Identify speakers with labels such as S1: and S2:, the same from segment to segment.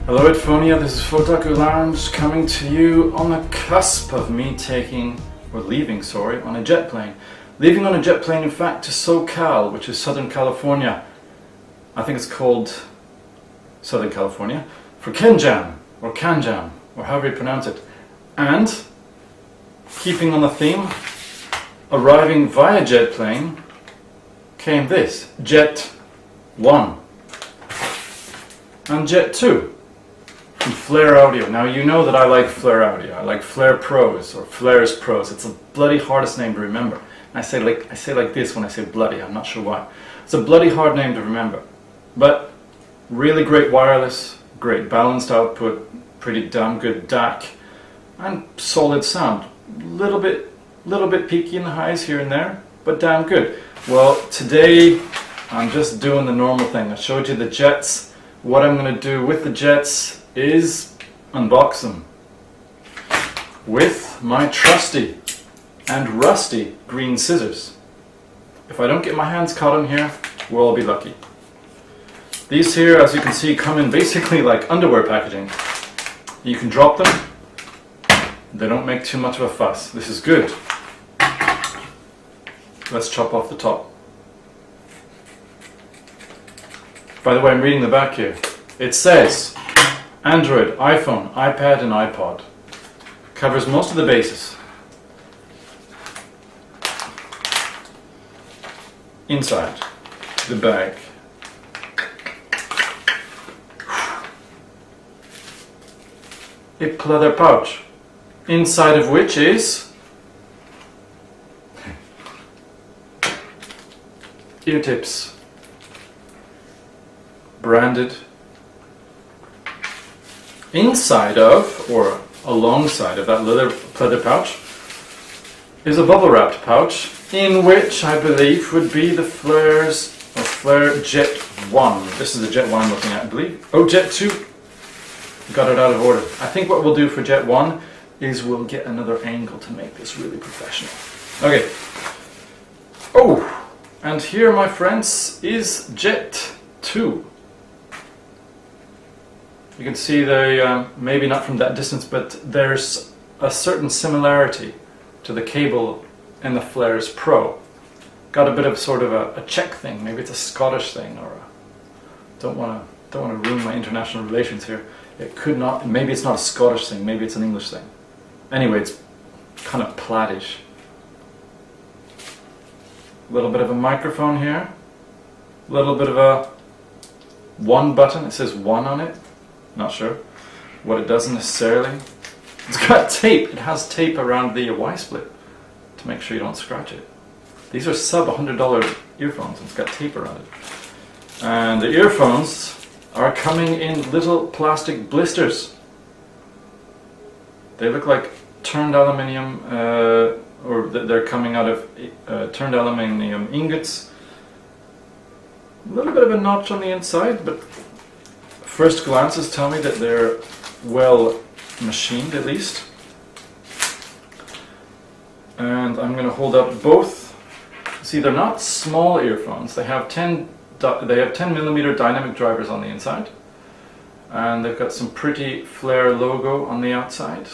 S1: Hello Headfonia, this is Fotaku Lounge coming to you on the cusp of me leaving on a jet plane. Leaving on a jet plane, in fact, to SoCal, which is Southern California. I think it's called Southern California, for Kenjam, or Kanjam, or however you pronounce it. And, keeping on the theme, arriving via jet plane, came this, Jet 1 and Jet 2. From Flare Audio. Now you know that I like Flare Audio. I like Flare Pros or Flares Pros. It's the bloody hardest name to remember. I say like this when I say bloody. I'm not sure why. It's a bloody hard name to remember. But really great wireless, great balanced output, pretty damn good DAC, and solid sound. Little bit peaky in the highs here and there, but damn good. Well, today I'm just doing the normal thing. I showed you the jets. What I'm going to do with the jets is unbox them with my trusty and rusty green scissors. If I don't get my hands caught in here, we'll all be lucky. These here, as you can see, come in basically like underwear packaging. You can drop them. They don't make too much of a fuss. This is good. Let's chop off the top. By the way, I'm reading the back here. It says Android, iPhone, iPad and iPod. Covers most of the bases. Inside the bag. A leather pouch. Inside of which is ear tips. Branded. Inside of, or alongside of that leather pouch, is a bubble wrapped pouch in which I believe would be the Flares, or Flare Jet 1. This is the Jet 1 I'm looking at, I believe. Oh, Jet 2. Got it out of order. I think what we'll do for Jet 1 is we'll get another angle to make this really professional. Okay. Oh, and here, my friends, is Jet 2. You can see they, maybe not from that distance, but there's a certain similarity to the cable in the Flares Pro. Got a bit of sort of a Czech thing, maybe it's a Scottish thing, or don't want to ruin my international relations here. It could not, maybe it's not a Scottish thing, maybe it's an English thing. Anyway, it's kind of plaidish. A little bit of a microphone here. A little bit of a one button, it says 1 on it. Not sure what it does necessarily. It's got tape. It has tape around the Y-split to make sure you don't scratch it. These are sub $100 earphones and it's got tape around it. And the earphones are coming in little plastic blisters. They look like turned aluminium, or they're coming out of turned aluminium ingots. A little bit of a notch on the inside, but first glances tell me that they're well machined, at least. And I'm going to hold up both. See, they're not small earphones. They have 10 millimeter dynamic drivers on the inside, and they've got some pretty Flare logo on the outside.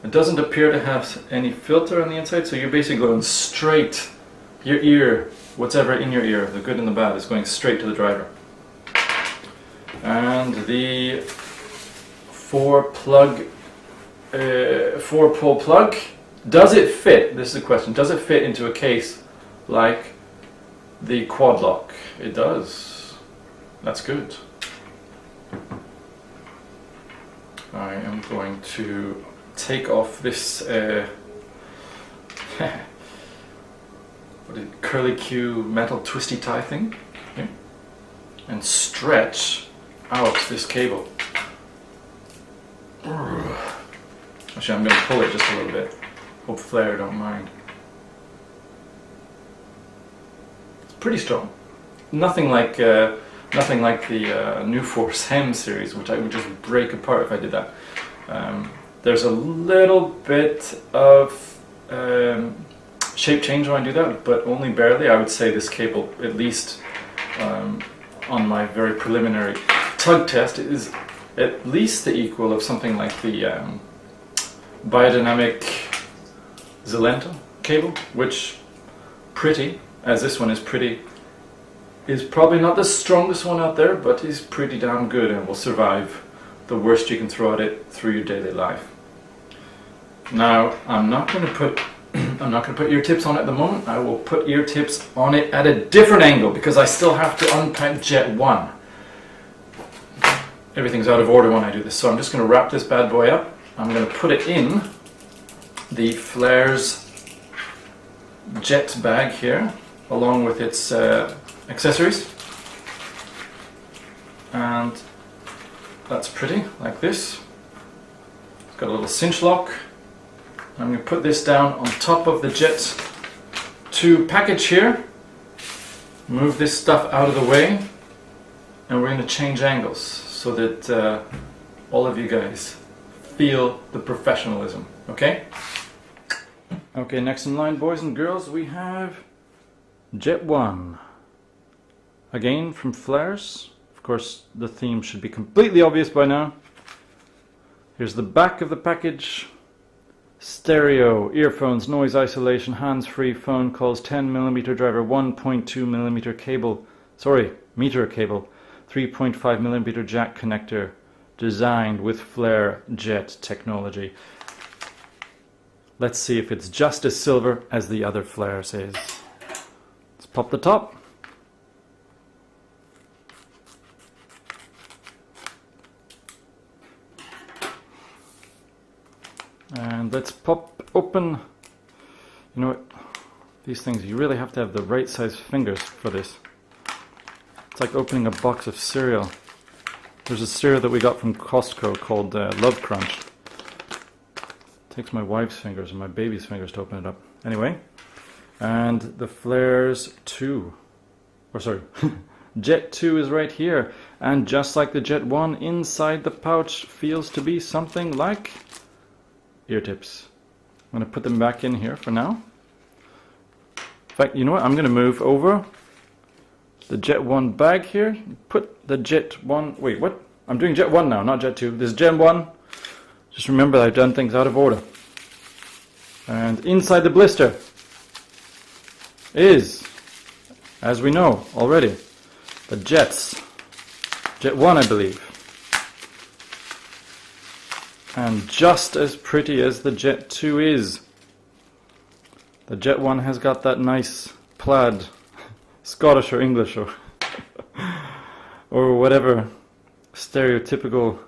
S1: It doesn't appear to have any filter on the inside, so you're basically going straight. Your ear, whatever in your ear, the good and the bad, is going straight to the driver. And the 4-pole plug, does it fit? This is the question. Does it fit into a case like the quad lock? It does. That's good. I am going to take off this curly Q metal twisty tie thing, okay, and stretch out this cable. Actually, I'm going to pull it just a little bit. Hope Flare don't mind. It's pretty strong. Nothing like the New Force Hem series, which I would just break apart if I did that. There's a little bit of shape change when I do that, but only barely. I would say this cable, at least on my very preliminary tug test is at least the equal of something like the biodynamic Zilenta cable, which, pretty, as this one is pretty, is probably not the strongest one out there, but is pretty damn good and will survive the worst you can throw at it through your daily life. Now, I'm not going to put ear tips on it at the moment. I will put ear tips on it at a different angle because I still have to unpack Jet 1. Everything's out of order when I do this, so I'm just going to wrap this bad boy up. I'm going to put it in the Flares Jet bag here, along with its accessories. And that's pretty, like this. It's got a little cinch lock. I'm going to put this down on top of the Jet 2 package here. Move this stuff out of the way. And we're going to change angles so that all of you guys feel the professionalism, okay? Okay, next in line, boys and girls, we have Jet 1. Again, from Flares. Of course, the theme should be completely obvious by now. Here's the back of the package. Stereo, earphones, noise isolation, hands-free phone calls, 10mm driver, 1.2mm cable, meter cable, 3.5mm jack connector, designed with Flare Jet technology. Let's see if it's just as silver as the other Flares is. Let's pop the top. And let's pop open, you know what, these things, you really have to have the right size fingers for this. It's like opening a box of cereal. There's a cereal that we got from Costco called Love Crunch. It takes my wife's fingers and my baby's fingers to open it up. Anyway, and the Flares 2, Jet 2 is right here. And just like the Jet 1, inside the pouch feels to be something like ear tips. I'm going to put them back in here for now. In fact, you know what? I'm going to move over the Jet 1 bag here. Put the Jet 1... Wait, what? I'm doing Jet 1 now, not Jet 2. This is Jet 1. Just remember that I've done things out of order. And inside the blister is, as we know already, the Jets. Jet 1, I believe. And just as pretty as the Jet 2 is, the Jet 1 has got that nice plaid, Scottish or English or whatever stereotypical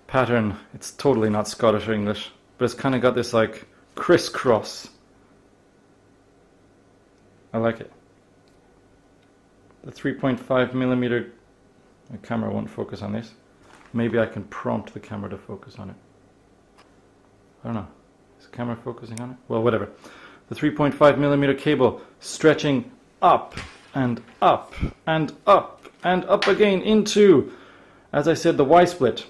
S1: pattern. It's totally not Scottish or English, but it's kind of got this like crisscross. I like it. The 3.5mm, the camera won't focus on this. Maybe I can prompt the camera to focus on it. I don't know. Is the camera focusing on it? Well, whatever. The 3.5mm cable stretching up and up and up and up again into, as I said, the Y-split.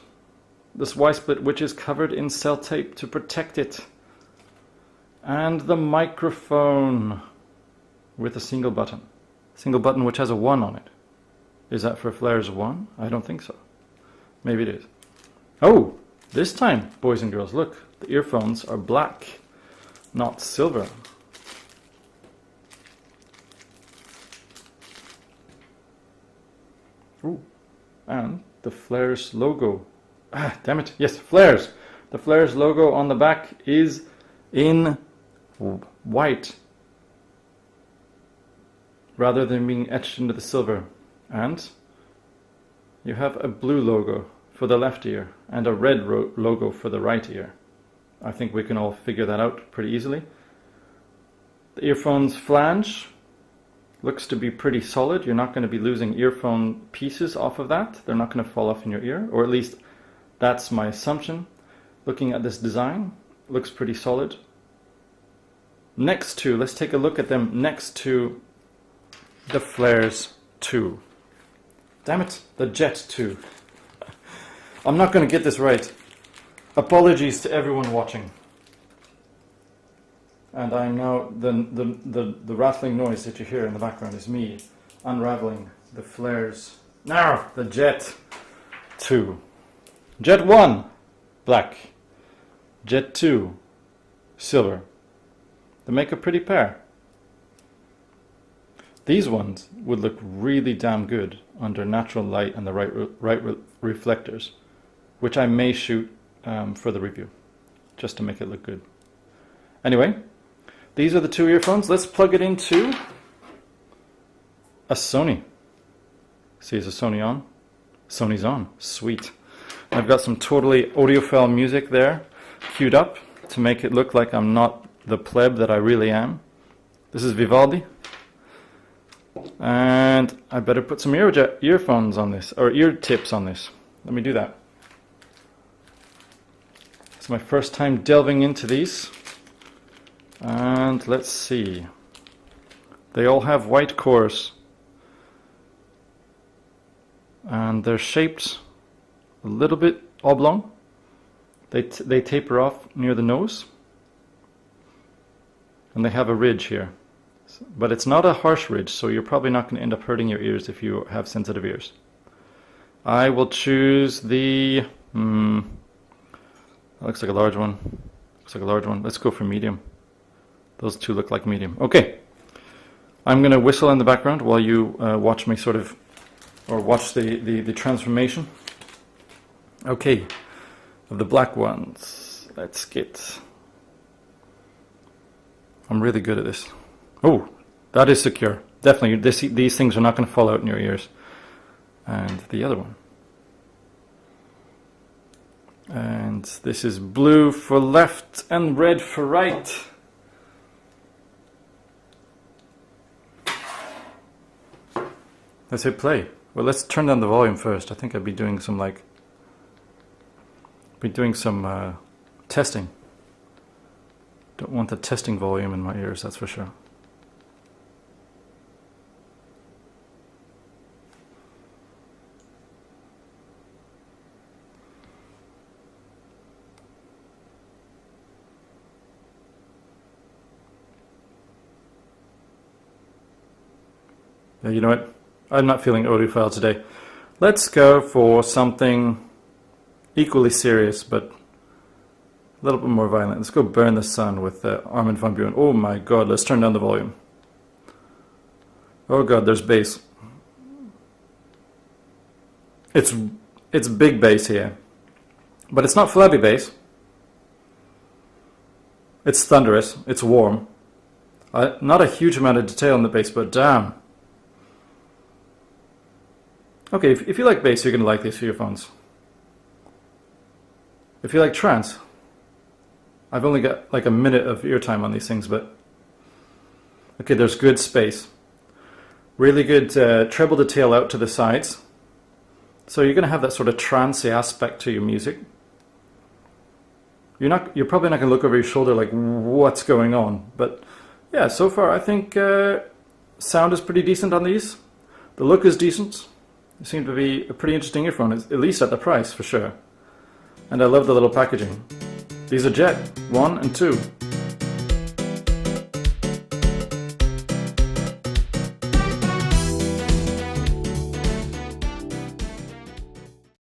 S1: This Y-split which is covered in cell tape to protect it. And the microphone with a single button. Single button which has a 1 on it. Is that for Flares 1? I don't think so. Maybe it is. Oh, this time, boys and girls, look. The earphones are black, not silver. Ooh, and the Flares logo. Ah, damn it. Yes, Flares. The Flares logo on the back is in white, rather than being etched into the silver. And you have a blue logo for the left ear and a red logo for the right ear. I think we can all figure that out pretty easily. The earphone's flange looks to be pretty solid. You're not going to be losing earphone pieces off of that. They're not going to fall off in your ear, or at least that's my assumption. Looking at this design, looks pretty solid. Next to, let's take a look at them next to the Flares 2. Damn it, the Jet 2. I'm not going to get this right. Apologies to everyone watching. And I'm now, the rattling noise that you hear in the background is me unraveling the Flares. Now, the Jet. 2. Jet 1, black. Jet 2, silver. They make a pretty pair. These ones would look really damn good under natural light and the right reflectors, which I may shoot for the review, just to make it look good. Anyway, these are the 2 earphones. Let's plug it into a Sony. See, is the Sony on? Sony's on. Sweet. I've got some totally audiophile music there queued up to make it look like I'm not the pleb that I really am. This is Vivaldi. And I better put some earphones on this, or ear tips on this. Let me do that. It's my first time delving into these. And let's see. They all have white cores. And they're shaped a little bit oblong. They taper off near the nose. And they have a ridge here. But it's not a harsh ridge, so you're probably not going to end up hurting your ears if you have sensitive ears. I will choose the... that looks like a large one. Looks like a large one. Let's go for medium. Those 2 look like medium. Okay. I'm going to whistle in the background while you watch me sort of... or watch the transformation. Okay. Of the black ones, let's get... I'm really good at this. Oh, that is secure. Definitely, these things are not going to fall out in your ears. And the other one. And this is blue for left and red for right. Let's hit play. Well, let's turn down the volume first. I think I'd be doing some testing. Don't want the testing volume in my ears, that's for sure. Yeah, you know what? I'm not feeling audiophile today. Let's go for something equally serious, but a little bit more violent. Let's go Burn the Sun with Armin van Buuren. Oh my god, let's turn down the volume. Oh god, there's bass. It's big bass here. But it's not flabby bass. It's thunderous. It's warm. Not a huge amount of detail in the bass, but damn. Okay, if you like bass, you're going to like these earphones. If you like trance, I've only got like a minute of ear time on these things, but okay, there's good space. Really good treble detail out to the sides. So you're going to have that sort of trancey aspect to your music. You're probably not going to look over your shoulder like, what's going on? But yeah, so far I think sound is pretty decent on these. The look is decent. It seemed to be a pretty interesting earphone, at least at the price for sure. And I love the little packaging. These are Jet 1 and 2.